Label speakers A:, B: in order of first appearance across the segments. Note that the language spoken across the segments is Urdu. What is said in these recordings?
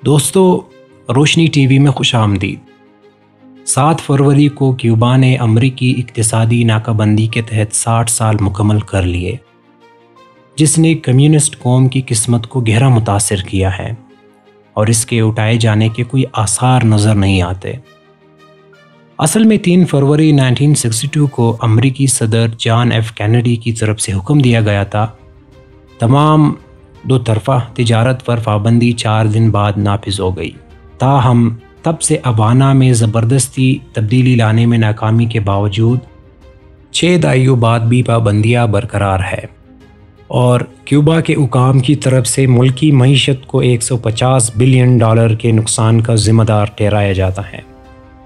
A: دوستو، روشنی ٹی وی میں خوش آمدید۔ 7 فروری کو کیوبا نے امریکی اقتصادی ناکہ بندی کے تحت 60 سال مکمل کر لیے، جس نے کمیونسٹ قوم کی قسمت کو گہرا متاثر کیا ہے اور اس کے اٹھائے جانے کے کوئی آثار نظر نہیں آتے۔ اصل میں 3 فروری 1962 کو امریکی صدر جان ایف کینیڈی کی طرف سے حکم دیا گیا تھا۔ تمام دو طرفہ تجارت پر پابندی 4 دن بعد نافذ ہو گئی، تاہم تب سے ہوانا میں زبردستی تبدیلی لانے میں ناکامی کے باوجود 6 دہائیوں بعد بھی پابندیاں برقرار ہے اور کیوبا کے حکام کی طرف سے ملکی معیشت کو $150 بلین کے نقصان کا ذمہ دار ٹھہرایا جاتا ہے۔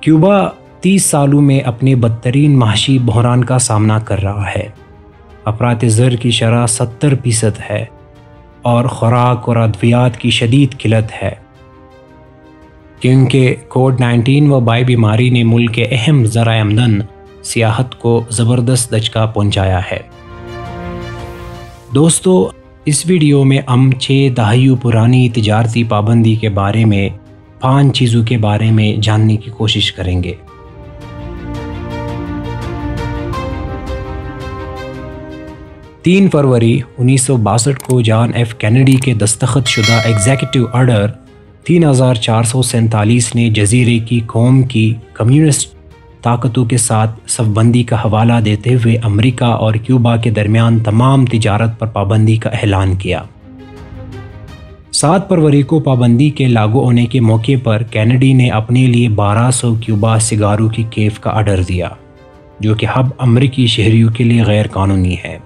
A: کیوبا 30 سالوں میں اپنے بدترین معاشی بحران کا سامنا کر رہا ہے۔ افراط زر کی شرح 70% ہے اور خوراک اور ادویات کی شدید قلت ہے، کیونکہ کووڈ-19 وبائی بیماری نے ملک کے اہم ذرائع آمدن سیاحت کو زبردست دھچکا پہنچایا ہے۔ دوستو، اس ویڈیو میں ہم 6 دہائیوں پرانی تجارتی پابندی کے بارے میں 5 چیزوں کے بارے میں جاننے کی کوشش کریں گے۔ 3 فروری 1962 کو جان ایف کینیڈی کے دستخط شدہ ایگزیکٹو آرڈر 3447 نے جزیرے کی قوم کی کمیونسٹ طاقتوں کے ساتھ صف بندی کا حوالہ دیتے ہوئے امریکہ اور کیوبا کے درمیان تمام تجارت پر پابندی کا اعلان کیا۔ 7 فروری کو پابندی کے لاگو ہونے کے موقع پر کینیڈی نے اپنے لیے 1200 کیوبا سگاروں کی کیف کا آرڈر دیا، جو کہ اب امریکی شہریوں کے لیے غیر قانونی ہے۔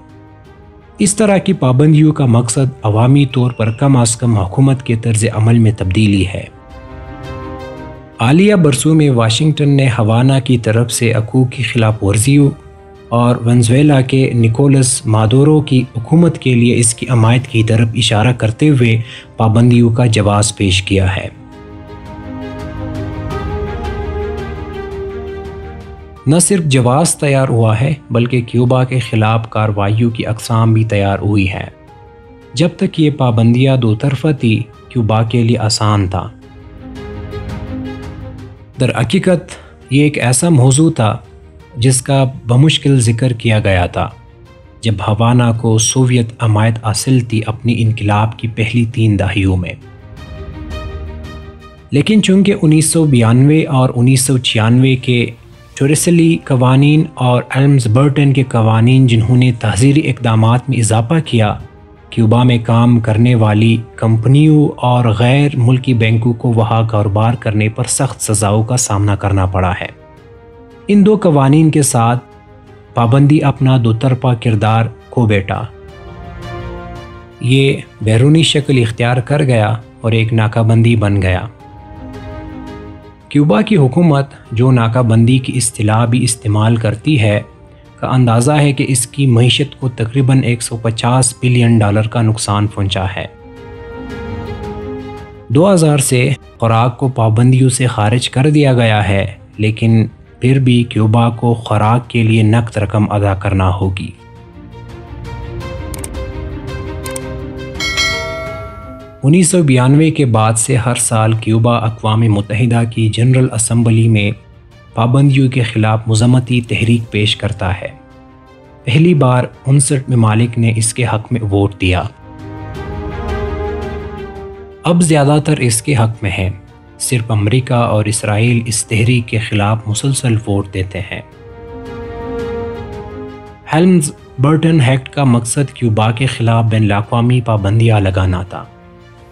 A: اس طرح کی پابندیوں کا مقصد عوامی طور پر کم از کم حکومت کے طرز عمل میں تبدیلی ہے۔ حالیہ برسوں میں واشنگٹن نے ہوانا کی طرف سے حقوق کی خلاف ورزیوں اور وینزویلا کے نکولس مادورو کی حکومت کے لیے اس کی حمایت کی طرف اشارہ کرتے ہوئے پابندیوں کا جواز پیش کیا ہے۔ نہ صرف جواز تیار ہوا ہے بلکہ کیوبا کے خلاف کارروائیوں کی اقسام بھی تیار ہوئی ہے۔ جب تک یہ پابندیاں دو طرفہ تھی، کیوبا کے لیے آسان تھا۔ در حقیقت یہ ایک ایسا موضوع تھا جس کا بمشکل ذکر کیا گیا تھا جب ہوانا کو سوویت حمایت حاصل تھی اپنی انقلاب کی پہلی 3 دہائیوں میں۔ لیکن چونکہ 1992 اور 1996 کے ٹوریسلی قوانین اور ایلمز برٹن کے قوانین، جنہوں نے تحذیری اقدامات میں اضافہ کیا، کیوبا میں کام کرنے والی کمپنیوں اور غیر ملکی بینکوں کو وہاں کاروبار کرنے پر سخت سزاؤں کا سامنا کرنا پڑا ہے۔ ان 2 قوانین کے ساتھ پابندی اپنا دو طرفہ کردار کھو بیٹھا۔ یہ بیرونی شکل اختیار کر گیا اور ایک ناکہ بندی بن گیا۔ کیوبا کی حکومت، جو ناکہ بندی کی اصطلاح بھی استعمال کرتی ہے، کا اندازہ ہے کہ اس کی معیشت کو تقریباً $150 بلین کا نقصان پہنچا ہے۔ 2000 سے خوراک کو پابندیوں سے خارج کر دیا گیا ہے، لیکن پھر بھی کیوبا کو خوراک کے لیے نقد رقم ادا کرنا ہوگی۔ 1992 کے بعد سے ہر سال کیوبا اقوام متحدہ کی جنرل اسمبلی میں پابندیوں کے خلاف مذمتی تحریک پیش کرتا ہے۔ پہلی بار 59 ممالک نے اس کے حق میں ووٹ دیا۔ اب زیادہ تر اس کے حق میں ہیں۔ صرف امریکہ اور اسرائیل اس تحریک کے خلاف مسلسل ووٹ دیتے ہیں۔ ہیلمز برٹن ایکٹ کا مقصد کیوبا کے خلاف بین الاقوامی پابندیاں لگانا تھا،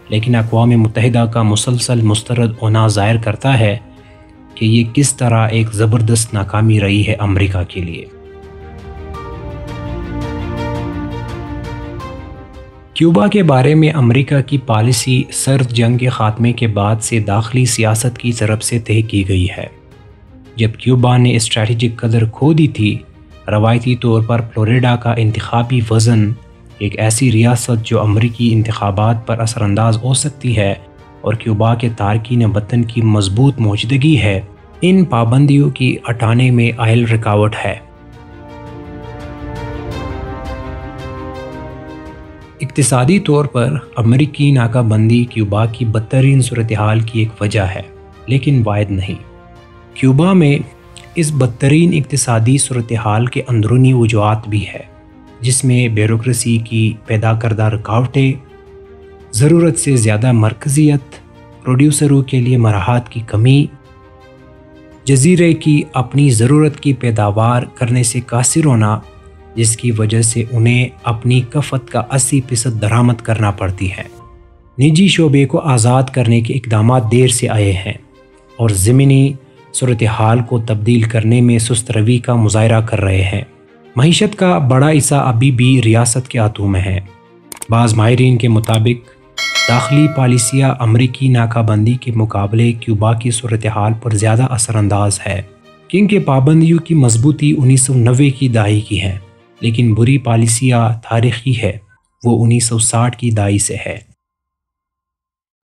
A: لیکن اقوام متحدہ کا مسلسل مسترد ہونا ظاہر کرتا ہے کہ یہ کس طرح ایک زبردست ناکامی رہی ہے امریکہ کے لیے۔ کیوبا کے بارے میں امریکہ کی پالیسی سرد جنگ کے خاتمے کے بعد سے داخلی سیاست کی طرف سے طے کی گئی ہے۔ جب کیوبا نے اسٹریٹجک قدر کھو دی تھی، روایتی طور پر فلوریڈا کا انتخابی وزن، ایک ایسی ریاست جو امریکی انتخابات پر اثر انداز ہو سکتی ہے، اور کیوبا کے تارکین وطن کی مضبوط موجودگی ہے، ان پابندیوں کی ہٹانے میں اہل رکاوٹ ہے۔ اقتصادی طور پر امریکی ناکہ بندی کیوبا کی بدترین صورتحال کی ایک وجہ ہے، لیکن واحد نہیں۔ کیوبا میں اس بدترین اقتصادی صورتحال کے اندرونی وجوہات بھی ہے، جس میں بیوروکریسی کی پیدا کردہ رکاوٹیں، ضرورت سے زیادہ مرکزیت، پروڈیوسروں کے لیے مراحت کی کمی، جزیرے کی اپنی ضرورت کی پیداوار کرنے سے قاصر ہونا، جس کی وجہ سے انہیں اپنی کفت کا 80% درآمد کرنا پڑتی ہے۔ نجی شعبے کو آزاد کرنے کے اقدامات دیر سے آئے ہیں اور ضمنی صورتحال کو تبدیل کرنے میں سست روی کا مظاہرہ کر رہے ہیں۔ معیشت کا بڑا حصہ ابھی بھی ریاست کے ہاتھوں میں ہے۔ بعض ماہرین کے مطابق داخلی پالیسیاں امریکی ناکہ بندی کے مقابلے کیوبا کی صورتحال پر زیادہ اثر انداز ہے، کیونکہ پابندیوں کی مضبوطی 1990 کی دہائی کی ہے، لیکن بری پالیسیاں تاریخی ہے، وہ 1960 کی دہائی سے ہے۔